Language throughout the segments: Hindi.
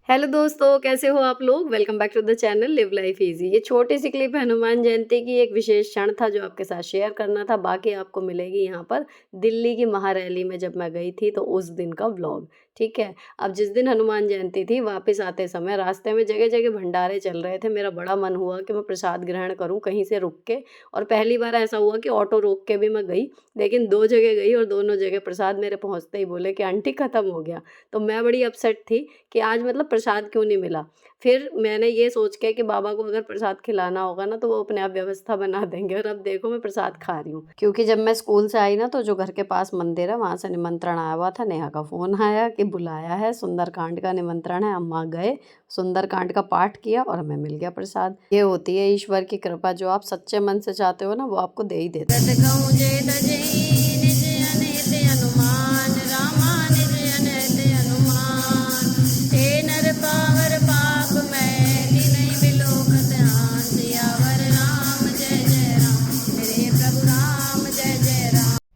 हेलो दोस्तों, कैसे हो आप लोग? Welcome back to the channel live life easy. ये छोटी सी क्लिप हनुमान जयंती की एक विशेष क्षण था जो आपके साथ शेयर करना था। बाकी आपको मिलेगी यहाँ पर दिल्ली की महारैली में जब मैं गई थी तो उस दिन का व्लॉग। ठीक है। अब जिस दिन हनुमान जयंती थी वापस आते समय रास्ते में जगह जगह भंडारे चल रहे थे। मेरा बड़ा मन हुआ कि मैं प्रसाद ग्रहण करूँ कहीं से रुक के। और पहली बार ऐसा हुआ कि ऑटो रोक के भी मैं गई, लेकिन 2 जगह गई और दोनों जगह प्रसाद मेरे पहुँचते ही बोले कि आंटी ख़त्म हो गया। तो मैं बड़ी अपसेट थी कि आज मतलब प्रसाद क्यों नहीं मिला। फिर मैंने ये सोच के कि बाबा को अगर प्रसाद खिलाना होगा ना तो वो अपने आप व्यवस्था बना देंगे, और अब देखो मैं प्रसाद खा रही हूँ। क्योंकि जब मैं स्कूल से आई ना तो जो घर के पास मंदिर है वहाँ से निमंत्रण आया हुआ था। नेहा का फ़ोन आया कि बुलाया है, सुंदरकांड का निमंत्रण है। अम्मा गए, सुंदरकांड का पाठ किया और हमें मिल गया प्रसाद। ये होती है ईश्वर की कृपा, जो आप सच्चे मन से चाहते हो ना वो आपको दे ही देता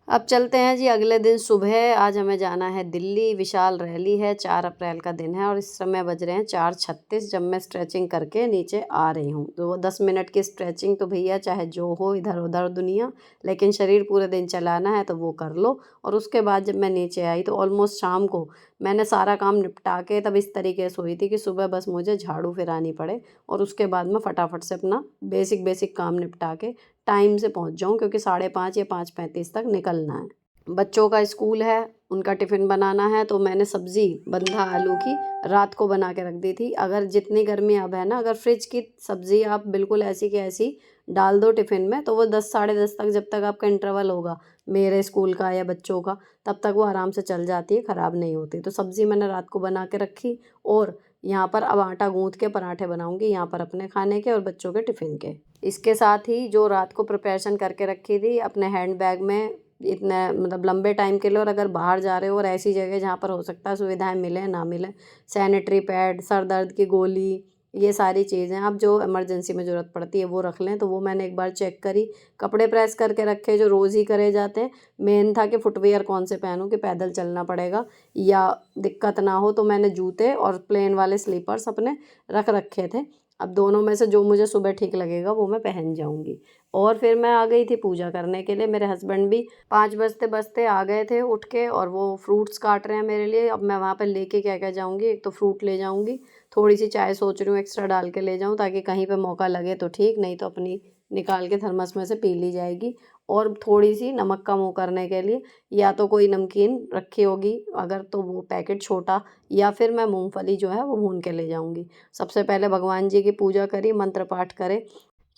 अब चलते हैं जी अगले दिन सुबह। आज हमें जाना है दिल्ली, विशाल रैली है। 4 अप्रैल का दिन है और इस समय बज रहे हैं 4:36 जब मैं स्ट्रेचिंग करके नीचे आ रही हूँ। तो वो 10 मिनट की स्ट्रेचिंग तो भैया चाहे जो हो इधर उधर दुनिया, लेकिन शरीर पूरे दिन चलाना है तो वो कर लो। और उसके बाद जब मैं नीचे आई तो ऑलमोस्ट शाम को मैंने सारा काम निपटा के तब इस तरीके से सोई थी कि सुबह बस मुझे झाड़ू फिरानी पड़े और उसके बाद मैं फटाफट से अपना बेसिक बेसिक काम निपटा के टाइम से पहुंच जाऊं, क्योंकि 5:30 या 5:35 तक निकलना है। बच्चों का स्कूल है, उनका टिफ़िन बनाना है। तो मैंने सब्ज़ी बंधा आलू की रात को बना के रख दी थी। अगर जितनी गर्मी अब है ना, अगर फ्रिज की सब्ज़ी आप बिल्कुल ऐसी की ऐसी डाल दो टिफ़िन में तो वो 10 साढ़े 10 तक, जब तक आपका इंटरवल होगा मेरे स्कूल का या बच्चों का, तब तक वो आराम से चल जाती है, ख़राब नहीं होती। तो सब्ज़ी मैंने रात को बना के रखी और यहाँ पर अब आटा गूँथ के पराठे बनाऊँगी, यहाँ पर अपने खाने के और बच्चों के टिफ़िन के। इसके साथ ही जो रात को प्रिपरेशन करके रखी थी अपने हैंड बैग में इतने मतलब लंबे टाइम के लिए, और अगर बाहर जा रहे हो और ऐसी जगह जहाँ पर हो सकता है सुविधाएं मिले ना मिले, सैनिटरी पैड, सर दर्द की गोली, ये सारी चीज़ें आप जो इमरजेंसी में ज़रूरत पड़ती है वो रख लें। तो वो मैंने एक बार चेक करी। कपड़े प्रेस करके रखे जो रोज़ ही करे जाते हैं। मेन था कि फुटवियर कौन से पहनूं कि पैदल चलना पड़ेगा या दिक्कत ना हो। तो मैंने जूते और प्लेन वाले स्लीपर्स अपने रख रखे थे। अब दोनों में से जो मुझे सुबह ठीक लगेगा वो मैं पहन जाऊंगी। और फिर मैं आ गई थी पूजा करने के लिए। मेरे हस्बैंड भी 5 बजते बजते आ गए थे उठ के, और वो फ्रूट्स काट रहे हैं मेरे लिए। अब मैं वहाँ पर लेके क्या क्या जाऊँगी, एक तो फ्रूट ले जाऊँगी, थोड़ी सी चाय सोच रही हूँ एक्स्ट्रा डाल के ले जाऊँ ताकि कहीं पे मौका लगे तो ठीक, नहीं तो अपनी निकाल के थर्मस में से पी ली जाएगी। और थोड़ी सी नमक का मुँह करने के लिए या तो कोई नमकीन रखी होगी अगर, तो वो पैकेट छोटा, या फिर मैं मूंगफली जो है वो भून के ले जाऊंगी। सबसे पहले भगवान जी की पूजा करी, मंत्र पाठ करे,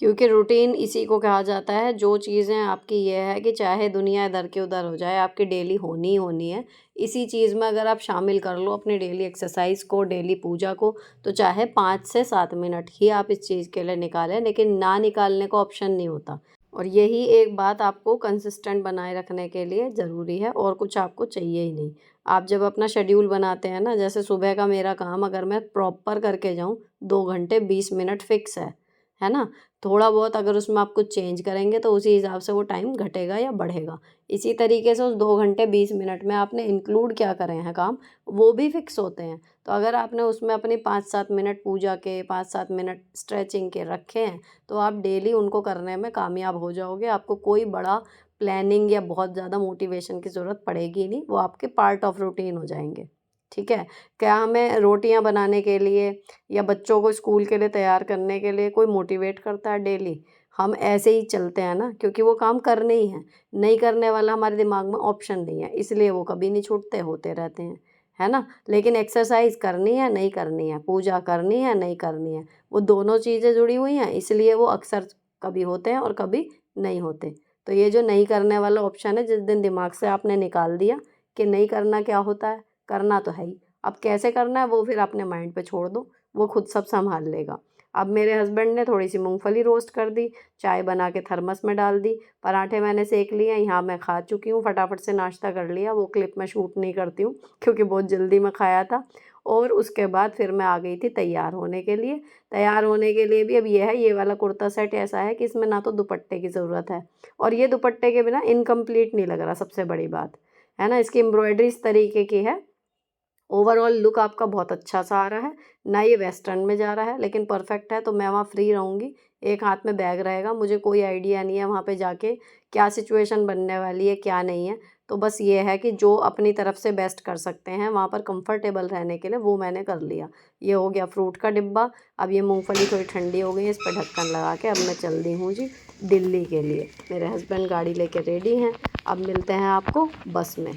क्योंकि रूटीन इसी को कहा जाता है। जो चीज़ें आपकी ये है कि चाहे दुनिया इधर की उधर हो जाए आपकी डेली होनी ही होनी है। इसी चीज़ में अगर आप शामिल कर लो अपनी डेली एक्सरसाइज को, डेली पूजा को, तो चाहे 5 से 7 मिनट ही आप इस चीज़ के लिए निकालें, लेकिन ना निकालने का ऑप्शन नहीं होता। और यही एक बात आपको कंसिस्टेंट बनाए रखने के लिए ज़रूरी है, और कुछ आपको चाहिए ही नहीं। आप जब अपना शेड्यूल बनाते हैं ना, जैसे सुबह का मेरा काम अगर मैं प्रॉपर करके जाऊँ 2 घंटे 20 मिनट फिक्स है ना? थोड़ा बहुत अगर उसमें आप कुछ चेंज करेंगे तो उसी हिसाब से वो टाइम घटेगा या बढ़ेगा। इसी तरीके से उस 2 घंटे 20 मिनट में आपने इंक्लूड क्या करे हैं काम, वो भी फिक्स होते हैं। तो अगर आपने उसमें अपनी 5-7 मिनट पूजा के, 5-7 मिनट स्ट्रेचिंग के रखे हैं, तो आप डेली उनको करने में कामयाब हो जाओगे। आपको कोई बड़ा प्लानिंग या बहुत ज़्यादा मोटिवेशन की ज़रूरत पड़ेगी नहीं, वो आपके पार्ट ऑफ रूटीन हो जाएँगे। ठीक है? क्या हमें रोटियाँ बनाने के लिए या बच्चों को स्कूल के लिए तैयार करने के लिए कोई मोटिवेट करता है डेली? हम ऐसे ही चलते हैं ना, क्योंकि वो काम करने ही हैं। नहीं करने वाला हमारे दिमाग में ऑप्शन नहीं है, इसलिए वो कभी नहीं छूटते, होते रहते हैं। है ना? लेकिन एक्सरसाइज़ करनी है, नहीं करनी है, पूजा करनी है, नहीं करनी है, वो दोनों चीज़ें जुड़ी हुई हैं, इसलिए वो अक्सर कभी होते हैं और कभी नहीं होते। तो ये जो नहीं करने वाला ऑप्शन है, जिस दिन दिमाग से आपने निकाल दिया कि नहीं करना क्या होता है, करना तो है ही। अब कैसे करना है वो फिर अपने माइंड पे छोड़ दो, वो खुद सब सँभाल लेगा। अब मेरे हस्बैंड ने थोड़ी-सी मूँगफली रोस्ट कर दी, चाय बना के थर्मस में डाल दी, पराठे मैंने सेक लिए, यहाँ मैं खा चुकी हूँ, फटाफट से नाश्ता कर लिया। वो क्लिप मैं शूट नहीं करती हूँ क्योंकि बहुत जल्दी में खाया था। और उसके बाद फिर मैं आ गई थी तैयार होने के लिए। तैयार होने के लिए भी अब ये है, ये वाला कुर्ता सेट ऐसा है कि इसमें ना तो दुपट्टे की ज़रूरत है, और ये दुपट्टे के बिना इनकम्प्लीट नहीं लग रहा, सबसे बड़ी बात। है ना? इसकी एम्ब्रॉयडरी इस तरीके की है ओवरऑल लुक आपका बहुत अच्छा सा आ रहा है ना, ये वेस्टर्न में जा रहा है लेकिन परफेक्ट है। तो मैं वहाँ फ्री रहूँगी, एक हाथ में बैग रहेगा, मुझे कोई आइडिया नहीं है वहाँ पे जाके क्या सिचुएशन बनने वाली है क्या नहीं है। तो बस ये है कि जो अपनी तरफ से बेस्ट कर सकते हैं वहाँ पर कंफर्टेबल रहने के लिए वो मैंने कर लिया। ये हो गया फ्रूट का डिब्बा। अब ये मूंगफली थोड़ी ठंडी हो गई है, इस पर ढक्कन लगा के अब मैं चल दी हूँ जी दिल्ली के लिए। मेरे हस्बैंड गाड़ी लेके रेडी हैं, अब मिलते हैं आपको बस में।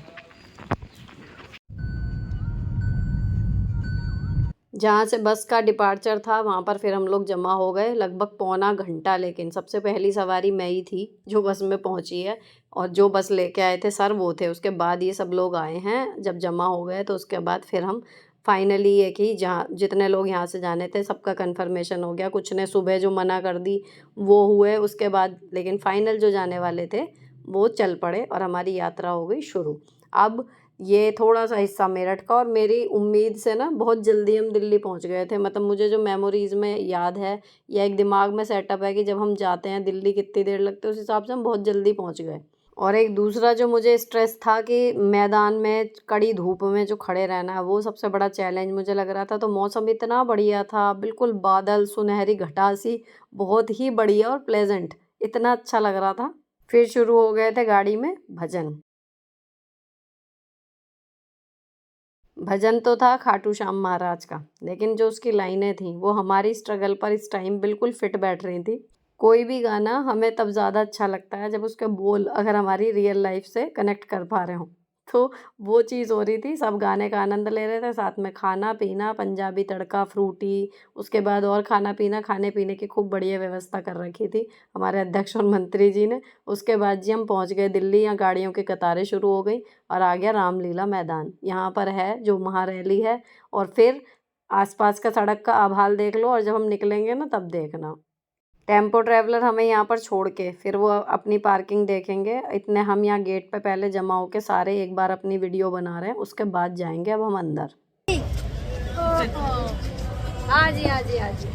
जहाँ से बस का डिपार्चर था वहाँ पर फिर हम लोग जमा हो गए लगभग पौना घंटा, लेकिन सबसे पहली सवारी मैं ही थी जो बस में पहुँची है। और जो बस लेके आए थे सर वो थे, उसके बाद ये सब लोग आए हैं। जब जमा हो गए तो उसके बाद फिर हम फाइनली ये कि जहाँ जितने लोग यहाँ से जाने थे सबका कंफर्मेशन हो गया। कुछ ने सुबह जो मना कर दी वो हुए उसके बाद, लेकिन फाइनल जो जाने वाले थे वो चल पड़े और हमारी यात्रा हो गई शुरू। अब ये थोड़ा सा हिस्सा मेरठ का, और मेरी उम्मीद से ना बहुत जल्दी हम दिल्ली पहुंच गए थे। मतलब मुझे जो मेमोरीज़ में याद है या एक दिमाग में सेटअप है कि जब हम जाते हैं दिल्ली कितनी देर लगती है, उस हिसाब से हम बहुत जल्दी पहुंच गए। और एक दूसरा जो मुझे स्ट्रेस था कि मैदान में कड़ी धूप में जो खड़े रहना है वो सबसे बड़ा चैलेंज मुझे लग रहा था। तो मौसम इतना बढ़िया था, बिल्कुल बादल सुनहरी घटा सी, बहुत ही बढ़िया और प्लेजेंट, इतना अच्छा लग रहा था। फिर शुरू हो गए थे गाड़ी में भजन। भजन तो था खाटू श्याम महाराज का, लेकिन जो उसकी लाइनें थीं वो हमारी स्ट्रगल पर इस टाइम बिल्कुल फिट बैठ रही थी। कोई भी गाना हमें तब ज़्यादा अच्छा लगता है जब उसके बोल अगर हमारी रियल लाइफ से कनेक्ट कर पा रहे हों। तो वो चीज़ हो रही थी, सब गाने का आनंद ले रहे थे, साथ में खाना पीना पंजाबी तड़का फ्रूटी, उसके बाद और खाना पीना, खाने पीने की खूब बढ़िया व्यवस्था कर रखी थी हमारे अध्यक्ष और मंत्री जी ने। उसके बाद जी हम पहुंच गए दिल्ली, यहाँ गाड़ियों की कतारें शुरू हो गई और आ गया रामलीला मैदान। यहाँ पर है जो महारैली है, और फिर आसपास का सड़क का आभाल देख लो, और जब हम निकलेंगे ना तब देखना। टेम्पो ट्रैवलर हमें यहाँ पर छोड़ के फिर वो अपनी पार्किंग देखेंगे। इतने हम यहाँ गेट पे पहले जमा होके सारे एक बार अपनी वीडियो बना रहे हैं, उसके बाद जाएंगे अब हम अंदर। हाँ जी।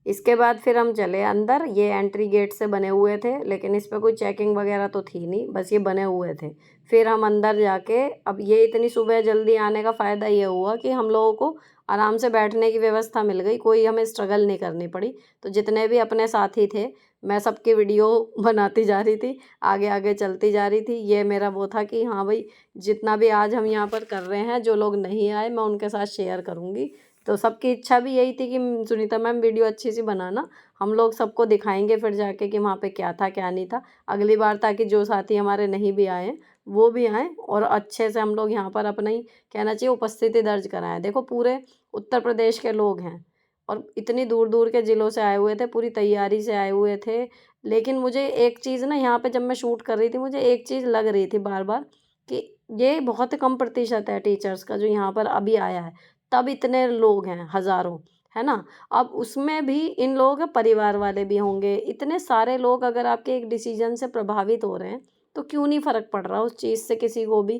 इसके बाद फिर हम चले अंदर। ये एंट्री गेट से बने हुए थे, लेकिन इस पर कोई चेकिंग वगैरह तो थी नहीं, बस ये बने हुए थे। फिर हम अंदर जाके, अब ये इतनी सुबह जल्दी आने का फ़ायदा ये हुआ कि हम लोगों को आराम से बैठने की व्यवस्था मिल गई, कोई हमें स्ट्रगल नहीं करनी पड़ी। तो जितने भी अपने साथी थे मैं सबकी वीडियो बनाती जा रही थी, आगे आगे चलती जा रही थी। ये मेरा वो था कि हाँ भाई, जितना भी आज हम यहाँ पर कर रहे हैं, जो लोग नहीं आए मैं उनके साथ शेयर करूँगी। तो सबकी इच्छा भी यही थी कि सुनीता मैम वीडियो अच्छी सी बनाना, हम लोग सबको दिखाएंगे फिर जाके कि वहाँ पे क्या था क्या नहीं था अगली बार, ताकि जो साथी हमारे नहीं भी आए वो भी आएँ और अच्छे से हम लोग यहाँ पर अपना ही कहना चाहिए उपस्थिति दर्ज कराएं। देखो पूरे उत्तर प्रदेश के लोग हैं और इतनी दूर दूर के ज़िलों से आए हुए थे, पूरी तैयारी से आए हुए थे। लेकिन मुझे एक चीज़ ना यहाँ पे जब मैं शूट कर रही थी, मुझे एक चीज़ लग रही थी बार बार कि ये बहुत कम प्रतिशत है टीचर्स का जो यहाँ पर अभी आया है, तब इतने लोग हैं हज़ारों, है ना। अब उसमें भी इन लोगों के परिवार वाले भी होंगे, इतने सारे लोग अगर आपके एक डिसीजन से प्रभावित हो रहे हैं तो क्यों नहीं फ़र्क पड़ रहा उस चीज़ से किसी को भी,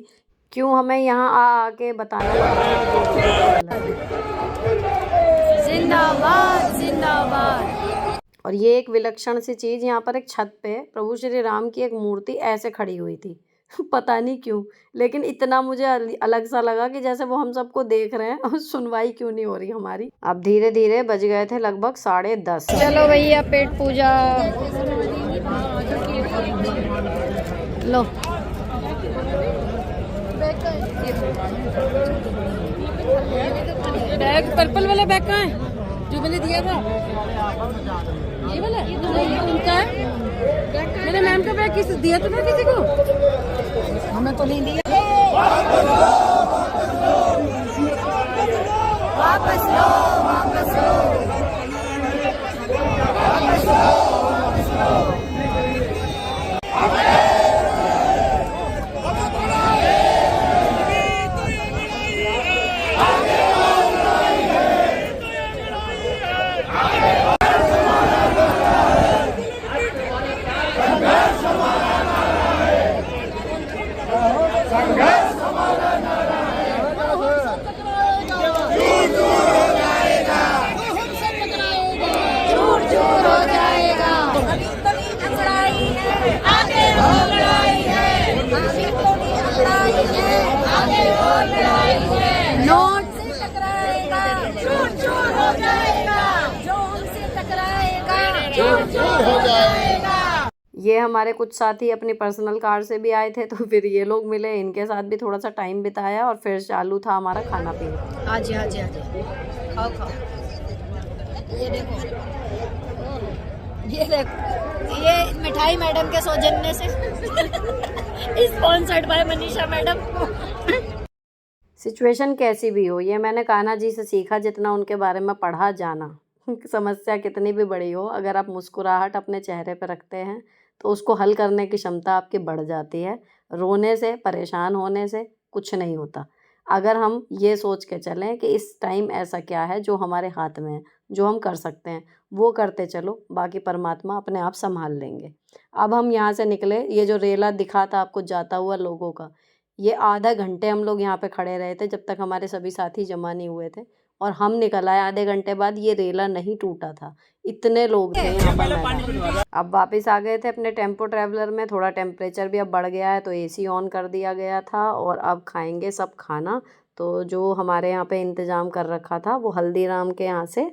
क्यों हमें यहाँ आ आके बताना पड़ रहा है कि जो गलत है। जिंदाबाद जिंदाबाद। और ये एक विलक्षण सी चीज़, यहाँ पर एक छत पे प्रभु श्री राम की एक मूर्ति ऐसे खड़ी हुई थी पता नहीं क्यों, लेकिन इतना मुझे अलग सा लगा कि जैसे वो हम सबको देख रहे हैं और सुनवाई क्यों नहीं हो रही हमारी। अब धीरे धीरे बज गए थे लगभग 10:30। चलो भैया पेट पूजा लो। बैग पर्पल वाला बैग कहाँ है जो मैंने दिया था? ये वाला ये उनका है। मेरे मैम का बैग किसी दिया तो ना किसी को? हमें तो नहीं दिया। वापस लो वापस लो वापस लो वापस लो। ये हमारे कुछ साथी अपनी पर्सनल कार से भी आए थे, तो फिर ये लोग मिले, इनके साथ भी थोड़ा सा टाइम बिताया और फिर चालू था हमारा खाना पीना। हाँ जी हाँ जी हाँ जी, खाओ खाओ। ये देखो, ये देखो, ये मिठाई मैडम के सौजन्य से sponsored by Manisha madam. Situation कैसी भी हो, ये मैंने कान्हा जी से सीखा, जितना उनके बारे में पढ़ा जाना। समस्या कितनी भी बड़ी हो, अगर आप मुस्कुराहट अपने चेहरे पर रखते हैं तो उसको हल करने की क्षमता आपकी बढ़ जाती है। रोने से, परेशान होने से कुछ नहीं होता। अगर हम ये सोच के चलें कि इस टाइम ऐसा क्या है जो हमारे हाथ में है, जो हम कर सकते हैं, वो करते चलो, बाकी परमात्मा अपने आप संभाल लेंगे। अब हम यहाँ से निकले, ये जो रेला दिखा था आपको जाता हुआ लोगों का, ये आधा घंटे हम लोग यहाँ पे खड़े रहे थे जब तक हमारे सभी साथी जमा नहीं हुए थे, और हम निकल आए आधे घंटे बाद, ये रेला नहीं टूटा था। इतने लोग थे यहाँ पर मैदान में। अब वापस आ गए थे अपने टेम्पो ट्रैवलर में, थोड़ा टेम्परेचर भी अब बढ़ गया है तो एसी ऑन कर दिया गया था, और अब खाएंगे सब खाना। तो जो हमारे यहाँ पे इंतज़ाम कर रखा था वो हल्दीराम के यहाँ से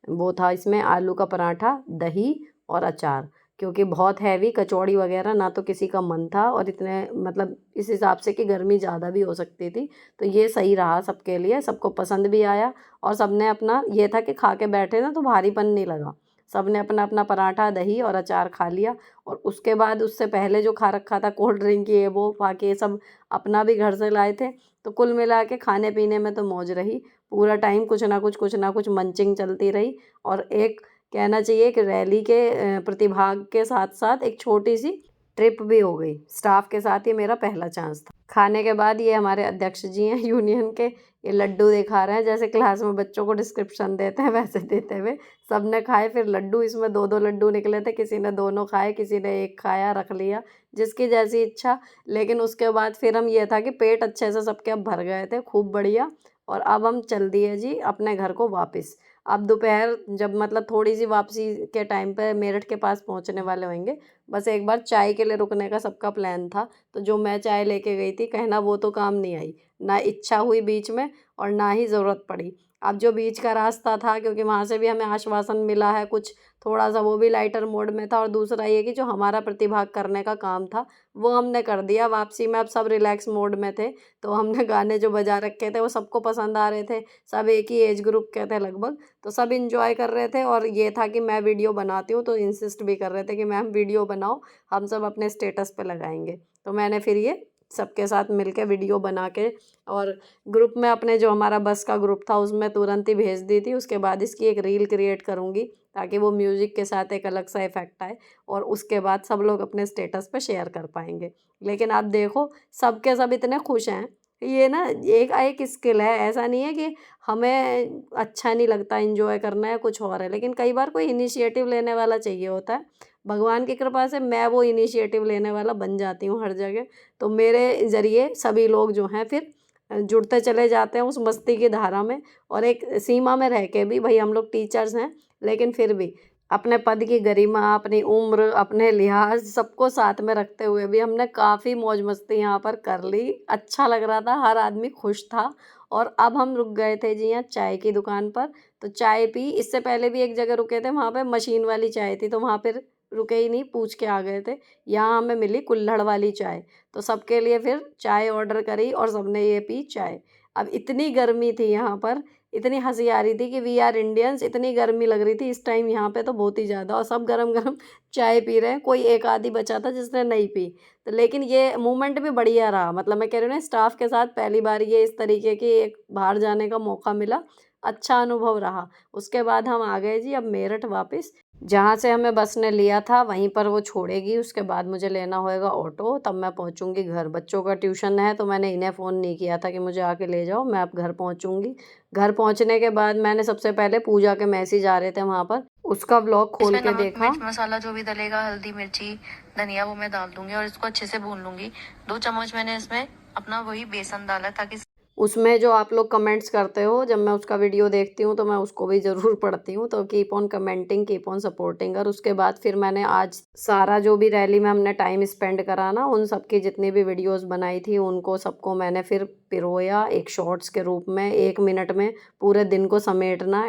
वो था, इसमें आलू का पराठा, दही और अचार, क्योंकि बहुत हैवी कचौड़ी वगैरह ना तो किसी का मन था, और इतने मतलब इस हिसाब से कि गर्मी ज़्यादा भी हो सकती थी, तो ये सही रहा सबके लिए, सबको पसंद भी आया। और सबने अपना ये था कि खा के बैठे ना तो भारीपन नहीं लगा, सबने अपना अपना पराठा, दही और अचार खा लिया। और उसके बाद उससे पहले जो खा रखा था कोल्ड ड्रिंक ये वो खा के, सब अपना भी घर से लाए थे, तो कुल मिला के खाने पीने में तो मौज रही। पूरा टाइम कुछ ना कुछ मंचिंग चलती रही। और एक कहना चाहिए कि रैली के प्रतिभाग के साथ साथ एक छोटी सी ट्रिप भी हो गई स्टाफ के साथ। ये मेरा पहला चांस था। खाने के बाद ये हमारे अध्यक्ष जी हैं यूनियन के, ये लड्डू दिखा रहे हैं, जैसे क्लास में बच्चों को डिस्क्रिप्शन देते हैं वैसे देते हुए सबने खाए। फिर लड्डू, इसमें 2-2 लड्डू निकले थे, किसी ने दोनों खाए, किसी ने एक खाया, रख लिया, जिसकी जैसी इच्छा। लेकिन उसके बाद फिर हम ये था कि पेट अच्छे से सबके अब भर गए थे, खूब बढ़िया। और अब हम चल दिए जी अपने घर को वापस। अब दोपहर जब मतलब थोड़ी सी वापसी के टाइम पे मेरठ के पास पहुंचने वाले होंगे, बस एक बार चाय के लिए रुकने का सबका प्लान था। तो जो मैं चाय लेके गई थी, कहना वो तो काम नहीं आई, ना इच्छा हुई बीच में और ना ही ज़रूरत पड़ी। अब जो बीच का रास्ता था, क्योंकि वहाँ से भी हमें आश्वासन मिला है कुछ थोड़ा सा, वो भी लाइटर मोड में था। और दूसरा ये कि जो हमारा प्रतिभाग करने का काम था वो हमने कर दिया। वापसी में अब सब रिलैक्स मोड में थे, तो हमने गाने जो बजा रखे थे वो सबको पसंद आ रहे थे, सब एक ही एज ग्रुप के थे लगभग, तो सब इंजॉय कर रहे थे। और ये था कि मैं वीडियो बनाती हूँ तो इंसिस्ट भी कर रहे थे कि मैम वीडियो बनाओ, हम सब अपने स्टेटस पे लगाएंगे। तो मैंने फिर ये सबके साथ मिलके वीडियो बना के और ग्रुप में अपने जो हमारा बस का ग्रुप था उसमें तुरंत ही भेज दी थी। उसके बाद इसकी एक रील क्रिएट करूँगी ताकि वो म्यूज़िक के साथ एक अलग सा इफ़ेक्ट आए, और उसके बाद सब लोग अपने स्टेटस पे शेयर कर पाएंगे। लेकिन आप देखो सब के सब इतने खुश हैं। ये ना एक एक स्किल है, ऐसा नहीं है कि हमें अच्छा नहीं लगता एंजॉय करना है कुछ और है, लेकिन कई बार कोई इनिशिएटिव लेने वाला चाहिए होता है। भगवान की कृपा से मैं वो इनिशिएटिव लेने वाला बन जाती हूँ हर जगह, तो मेरे ज़रिए सभी लोग जो हैं फिर जुड़ते चले जाते हैं उस मस्ती की धारा में। और एक सीमा में रह के भी, भाई हम लोग टीचर्स हैं लेकिन फिर भी अपने पद की गरिमा, अपनी उम्र, अपने लिहाज सबको साथ में रखते हुए भी हमने काफ़ी मौज मस्ती यहाँ पर कर ली। अच्छा लग रहा था, हर आदमी खुश था। और अब हम रुक गए थे जी यहाँ चाय की दुकान पर, तो चाय पी। इससे पहले भी एक जगह रुके थे, वहाँ पे मशीन वाली चाय थी, तो वहाँ पर रुके ही नहीं, पूछ के आ गए थे। यहाँ हमें मिली कुल्हड़ वाली चाय, तो सबके लिए फिर चाय ऑर्डर करी और सबने ये पी चाय। अब इतनी गर्मी थी यहाँ पर, इतनी हंसी आ रही थी कि वी आर इंडियंस, इतनी गर्मी लग रही थी इस टाइम यहाँ पे तो बहुत ही ज़्यादा, और सब गरम गरम चाय पी रहे हैं। कोई एक आधी बचा था जिसने नहीं पी, तो लेकिन ये मूवमेंट भी बढ़िया रहा। मतलब मैं कह रही हूँ ना, स्टाफ के साथ पहली बार ये इस तरीके की एक बाहर जाने का मौका मिला, अच्छा अनुभव रहा। उसके बाद हम आ गए जी अब मेरठ वापस, जहाँ से हमें बस ने लिया था वहीं पर वो छोड़ेगी। उसके बाद मुझे लेना होएगा ऑटो, तब मैं पहुँचूँगी घर। बच्चों का ट्यूशन है तो मैंने इन्हें फ़ोन नहीं किया था कि मुझे आके ले जाओ, मैं अब घर पहुँचूँगी। घर पहुँचने के बाद मैंने सबसे पहले पूजा के मैसेज आ रहे थे वहाँ पर, उसका व्लॉग खोल के देखा। मिर्च मसाला जो भी डलेगा, हल्दी, मिर्ची, धनिया, वो मैं डाल दूंगी और इसको अच्छे से भून लूंगी। 2 चम्मच मैंने इसमें अपना वही बेसन डाला ताकि उसमें जो आप लोग कमेंट्स करते हो, जब मैं उसका वीडियो देखती हूँ तो मैं उसको भी ज़रूर पढ़ती हूँ, तो keep on commenting, keep on supporting. और उसके बाद फिर मैंने आज सारा जो भी रैली में हमने टाइम स्पेंड करा ना, उन सब की जितनी भी वीडियोस बनाई थी उनको सबको मैंने फिर पिरोया एक शॉर्ट्स के रूप में। 1 मिनट में पूरे दिन को समेटना,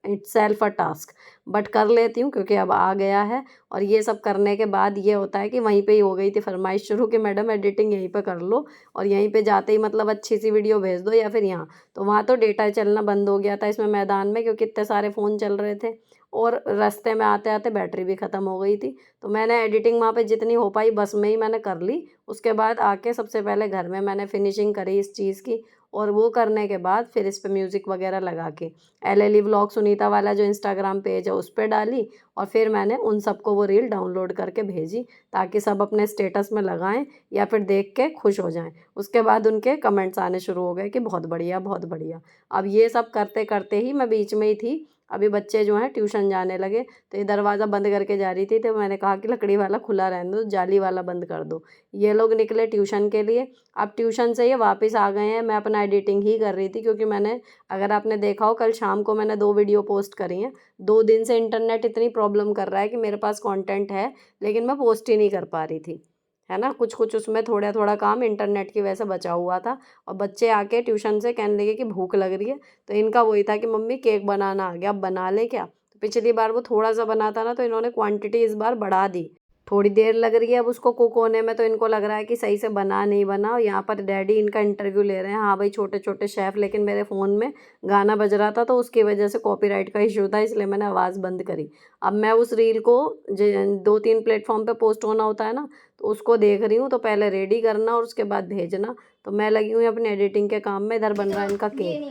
itself a task, but कर लेती हूँ क्योंकि अब आ गया है। और ये सब करने के बाद ये होता है कि वहीं पे ही हो गई थी फरमाइश शुरू कि मैडम एडिटिंग यहीं पे कर लो, और यहीं पे जाते ही मतलब अच्छी सी वीडियो भेज दो या फिर यहाँ। तो वहाँ तो डेटा चलना बंद हो गया था इसमें मैदान में, क्योंकि इतने सारे फ़ोन चल रहे थे और रास्ते में आते आते बैटरी भी ख़त्म हो गई थी। तो मैंने एडिटिंग वहाँ पे जितनी हो पाई बस में ही मैंने कर ली। उसके बाद आके सबसे पहले घर में मैंने फिनिशिंग करी इस चीज़ की, और वो करने के बाद फिर इस पे म्यूज़िक वगैरह लगा के LLE व्लॉग सुनीता वाला जो इंस्टाग्राम पेज है उस पे डाली, और फिर मैंने उन सबको वो रील डाउनलोड करके भेजी ताकि सब अपने स्टेटस में लगाएं या फिर देख के खुश हो जाएं। उसके बाद उनके कमेंट्स आने शुरू हो गए कि बहुत बढ़िया बहुत बढ़िया। अब ये सब करते करते ही मैं बीच में ही थी, अभी बच्चे जो हैं ट्यूशन जाने लगे, तो ये दरवाज़ा बंद करके जा रही थी, तो मैंने कहा कि लकड़ी वाला खुला रहने दो, जाली वाला बंद कर दो। ये लोग निकले ट्यूशन के लिए। अब ट्यूशन से ये वापस आ गए हैं, मैं अपना एडिटिंग ही कर रही थी क्योंकि मैंने, अगर आपने देखा हो, कल शाम को मैंने 2 वीडियो पोस्ट करी हैं। 2 दिन से इंटरनेट इतनी प्रॉब्लम कर रहा है कि मेरे पास कंटेंट है लेकिन मैं पोस्ट ही नहीं कर पा रही थी, है ना। कुछ कुछ उसमें थोड़ा थोड़ा काम इंटरनेट की वजह से बचा हुआ था। और बच्चे आके ट्यूशन से कहने लगे कि भूख लग रही है, तो इनका वही था कि मम्मी केक बनाना आ गया, अब बना लें क्या। तो पिछली बार वो थोड़ा सा बना था ना, तो इन्होंने क्वांटिटी इस बार बढ़ा दी। थोड़ी देर लग रही है अब उसको कुक होने में, तो इनको लग रहा है कि सही से बना नहीं बना। और यहाँ पर डैडी इनका इंटरव्यू ले रहे हैं, हाँ भाई छोटे छोटे शेफ़, लेकिन मेरे फ़ोन में गाना बज रहा था तो उसकी वजह से कॉपीराइट का इशू था, इसलिए मैंने आवाज़ बंद करी। अब मैं उस रील को 2-3 प्लेटफॉर्म पे पोस्ट होना होता है ना, तो उसको देख रही हूँ। तो पहले रेडी करना और उसके बाद भेजना। तो मैं लगी हुई अपनी एडिटिंग के काम में। इधर बन रहा है इनका केक।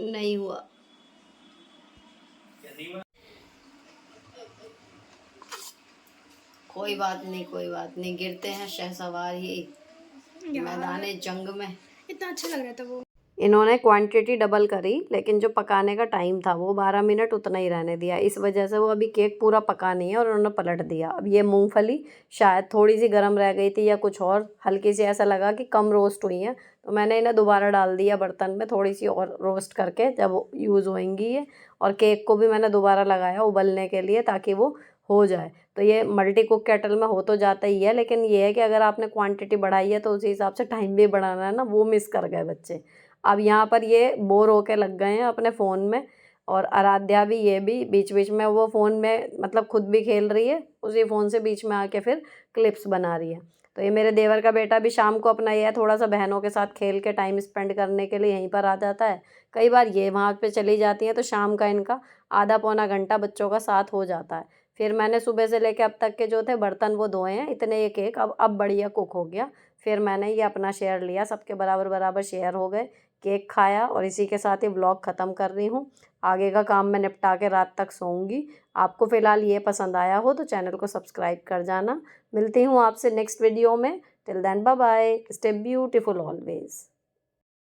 नहीं हुआ। कोई बात नहीं, कोई बात नहीं, गिरते हैं शहसवार ही मैदाने जंग में। इतना अच्छा लग रहा था वो। इन्होंने क्वांटिटी डबल करी, लेकिन जो पकाने का टाइम था वो 12 मिनट उतना ही रहने दिया। इस वजह से वो अभी केक पूरा पका नहीं है और उन्होंने पलट दिया। अब ये मूंगफली शायद थोड़ी सी गर्म रह गई थी या कुछ और हल्की सी, ऐसा लगा कि कम रोस्ट हुई हैं, तो मैंने इन्हें दोबारा डाल दिया बर्तन में, थोड़ी सी और रोस्ट करके जब यूज़ होएंगी ये। और केक को भी मैंने दोबारा लगाया उबलने के लिए ताकि वो हो जाए। तो ये मल्टी कुक केटल में हो तो जाता ही है, लेकिन ये है कि अगर आपने क्वांटिटी बढ़ाई है तो उसी हिसाब से टाइम भी बढ़ाना है ना, वो मिस कर गए बच्चे। अब यहाँ पर ये बोर होके लग गए हैं अपने फ़ोन में, और आराध्या भी, ये भी बीच बीच में वो फ़ोन में मतलब खुद भी खेल रही है, उसी फ़ोन से बीच में आके फिर क्लिप्स बना रही है। तो ये मेरे देवर का बेटा भी शाम को अपना ये है थोड़ा सा बहनों के साथ खेल के टाइम स्पेंड करने के लिए यहीं पर आ जाता है। कई बार ये वहाँ पे चली जाती हैं, तो शाम का इनका आधा पौना घंटा बच्चों का साथ हो जाता है। फिर मैंने सुबह से लेके अब तक के जो थे बर्तन वो धोए हैं, इतने ये केक अब बढ़िया कुक हो गया। फिर मैंने ये अपना शेयर लिया, सबके बराबर बराबर शेयर हो गए, केक खाया, और इसी के साथ ही व्लॉग ख़त्म कर रही हूँ। आगे का काम मैं निपटा के रात तक सोऊंगी। आपको फ़िलहाल ये पसंद आया हो तो चैनल को सब्सक्राइब कर जाना। मिलती हूँ आपसे नेक्स्ट वीडियो में। Till then bye bye, stay beautiful always.